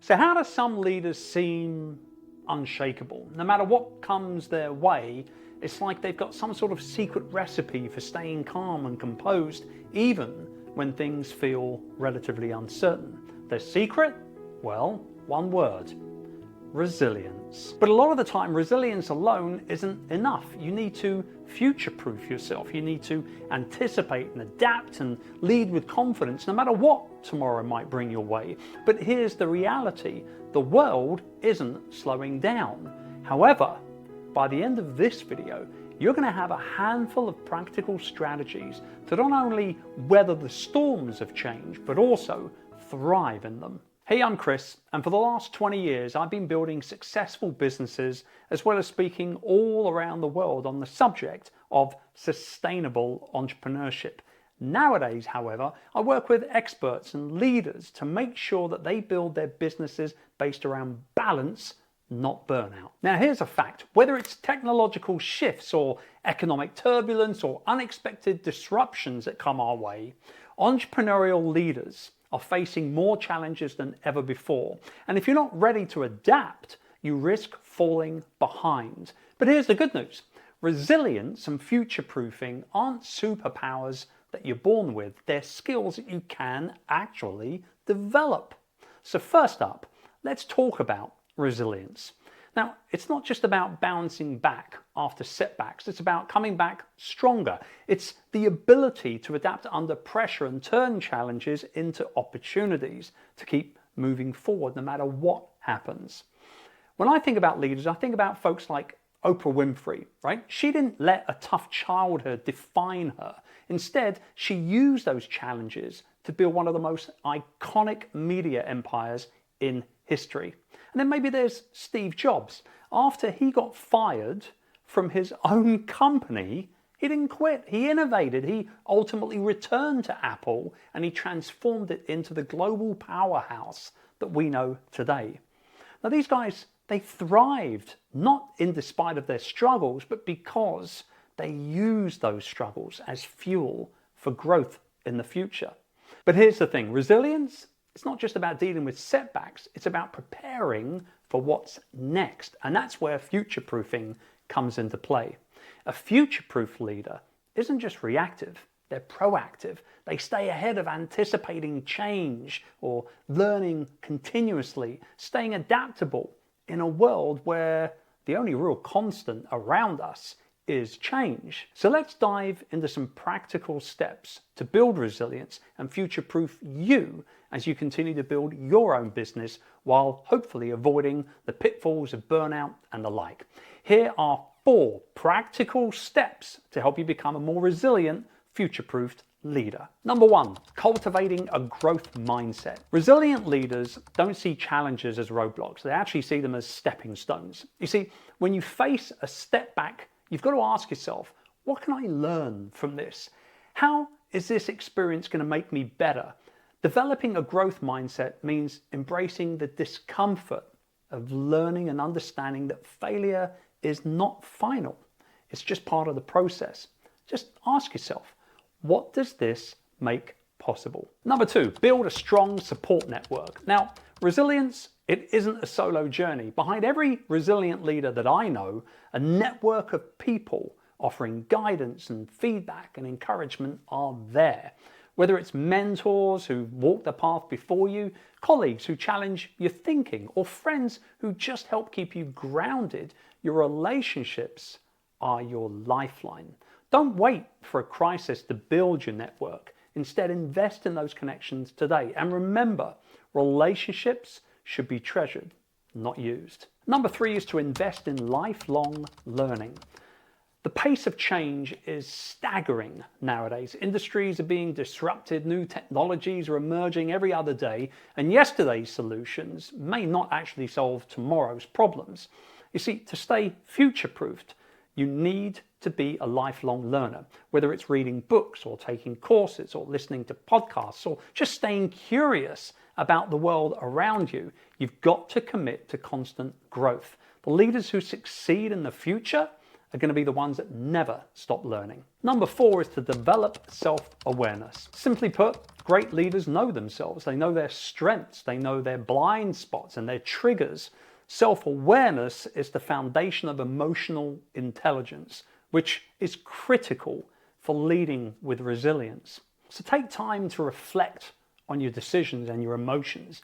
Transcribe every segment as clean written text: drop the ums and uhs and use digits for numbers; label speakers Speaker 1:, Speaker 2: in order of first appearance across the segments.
Speaker 1: So how do some leaders seem unshakable? No matter what comes their way, it's like they've got some sort of secret recipe for staying calm and composed, even when things feel relatively uncertain. Their secret? Well, one word: resilience. But a lot of the time, resilience alone isn't enough. You need to future-proof yourself. You need to anticipate and adapt and lead with confidence, no matter what tomorrow might bring your way. But here's the reality: the world isn't slowing down. However, by the end of this video, you're going to have a handful of practical strategies to not only weather the storms of change, but also thrive in them. Hey, I'm Chris, and for the last 20 years, I've been building successful businesses as well as speaking all around the world on the subject of sustainable entrepreneurship. Nowadays, however, I work with experts and leaders to make sure that they build their businesses based around balance, not burnout. Now, here's a fact: whether it's technological shifts or economic turbulence or unexpected disruptions that come our way, entrepreneurial leaders are facing more challenges than ever before. And if you're not ready to adapt, you risk falling behind. But here's the good news: resilience and future-proofing aren't superpowers that you're born with. They're skills that you can actually develop. So first up, let's talk about resilience. Now, it's not just about bouncing back after setbacks. It's about coming back stronger. It's the ability to adapt under pressure and turn challenges into opportunities to keep moving forward no matter what happens. When I think about leaders, I think about folks like Oprah Winfrey, right? She didn't let a tough childhood define her. Instead, she used those challenges to build one of the most iconic media empires in history. And then maybe there's Steve Jobs. After he got fired from his own company, he didn't quit. He innovated. He ultimately returned to Apple and he transformed it into the global powerhouse that we know today. Now, these guys, they thrived, not in despite of their struggles, but because they used those struggles as fuel for growth in the future. But here's the thing: resilience, it's not just about dealing with setbacks, it's about preparing for what's next. And that's where future-proofing comes into play. A future-proof leader isn't just reactive, they're proactive. They stay ahead of anticipating change or learning continuously, staying adaptable in a world where the only real constant around us is change. So let's dive into some practical steps to build resilience and future-proof you as you continue to build your own business while hopefully avoiding the pitfalls of burnout and the like. Here are 4 practical steps to help you become a more resilient, future-proofed leader. Number 1, cultivating a growth mindset. Resilient leaders don't see challenges as roadblocks. They actually see them as stepping stones. You see, when you face a step back, you've got to ask yourself, what can I learn from this? How is this experience going to make me better? Developing a growth mindset means embracing the discomfort of learning and understanding that failure is not final. It's just part of the process. Just ask yourself, what does this make possible? Number 2, build a strong support network. Now, resilience, it isn't a solo journey. Behind every resilient leader that I know, a network of people offering guidance and feedback and encouragement are there. Whether it's mentors who walk the path before you, colleagues who challenge your thinking, or friends who just help keep you grounded, your relationships are your lifeline. Don't wait for a crisis to build your network. Instead, invest in those connections today. And remember, relationships should be treasured, not used. Number 3 is to invest in lifelong learning. The pace of change is staggering nowadays. Industries are being disrupted, new technologies are emerging every other day, and yesterday's solutions may not actually solve tomorrow's problems. You see, to stay future-proofed, you need to be a lifelong learner, whether it's reading books or taking courses or listening to podcasts or just staying curious about the world around you. You've got to commit to constant growth. The leaders who succeed in the future are going to be the ones that never stop learning. Number 4 is to develop self-awareness. Simply put, great leaders know themselves. They know their strengths, they know their blind spots and their triggers. Self-awareness is the foundation of emotional intelligence, which is critical for leading with resilience. So take time to reflect on your decisions and your emotions.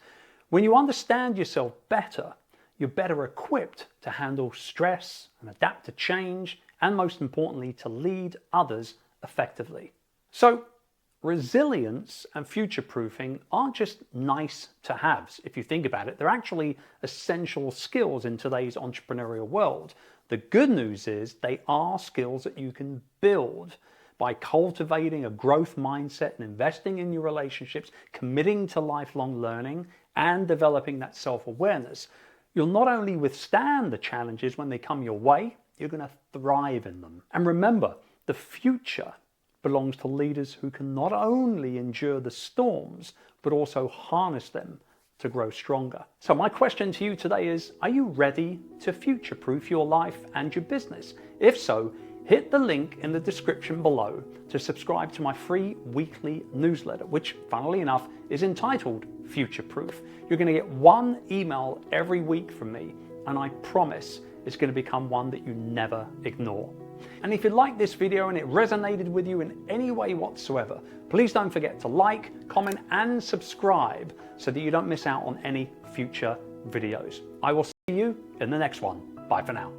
Speaker 1: When you understand yourself better, you're better equipped to handle stress and adapt to change, and most importantly, to lead others effectively. So, resilience and future-proofing aren't just nice to haves. If you think about it, they're actually essential skills in today's entrepreneurial world. The good news is they are skills that you can build by cultivating a growth mindset and investing in your relationships, committing to lifelong learning, and developing that self-awareness. You'll not only withstand the challenges when they come your way, you're going to thrive in them. And remember, the future belongs to leaders who can not only endure the storms, but also harness them to grow stronger. So my question to you today is, are you ready to future-proof your life and your business? If so, hit the link in the description below to subscribe to my free weekly newsletter, which, funnily enough, is entitled Future Proof. You're going to get one email every week from me, and I promise it's going to become one that you never ignore. And if you liked this video and it resonated with you in any way whatsoever, please don't forget to like, comment, and subscribe so that you don't miss out on any future videos. I will see you in the next one. Bye for now.